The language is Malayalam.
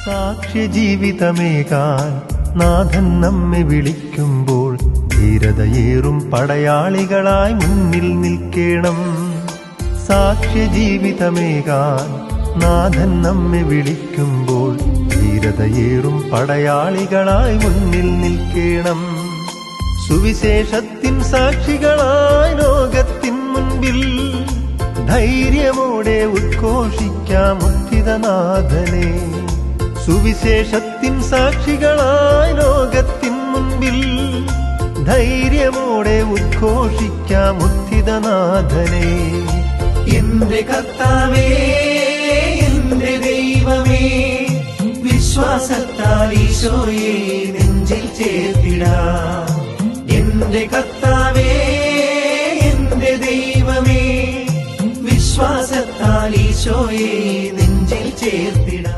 സാക്ഷ്യജീവിതമേകാൻ നാഥൻ നമ്മെ വിളിക്കുമ്പോൾ ധീരതയേറും പടയാളികളായി മുന്നിൽ നിൽക്കണം. സാക്ഷ്യജീവിതമേകാൻ നാഥൻ നമ്മെ വിളിക്കുമ്പോൾ ധീരതയേറും പടയാളികളായി മുന്നിൽ നിൽക്കണം. സുവിശേഷത്തിൻ സാക്ഷികളായി ലോകത്തിൻ മുൻപിൽ ധൈര്യമോടെ ഉദ്ഘോഷിക്കാം ഉദ്ധിതനാഥനെ. സുവിശേഷത്തിൻ സാക്ഷികളായി ലോകത്തിൻ മുൻപിൽ ധൈര്യമോടെ ഉദ്ഘോഷിക്കാം ഉദ്ധിതനാഥനെ. എന്റെ കർത്താവേ, എന്റെ ദൈവമേ, വിശ്വാസത്താൽ ഈശോയെ നെഞ്ചിൽ ചേർത്തിടാം. എന്റെ കർത്താവേ, എന്റെ ദൈവമേ, വിശ്വാസത്താൽ ഈശോയെ നെഞ്ചിൽ ചേർത്തിടാം.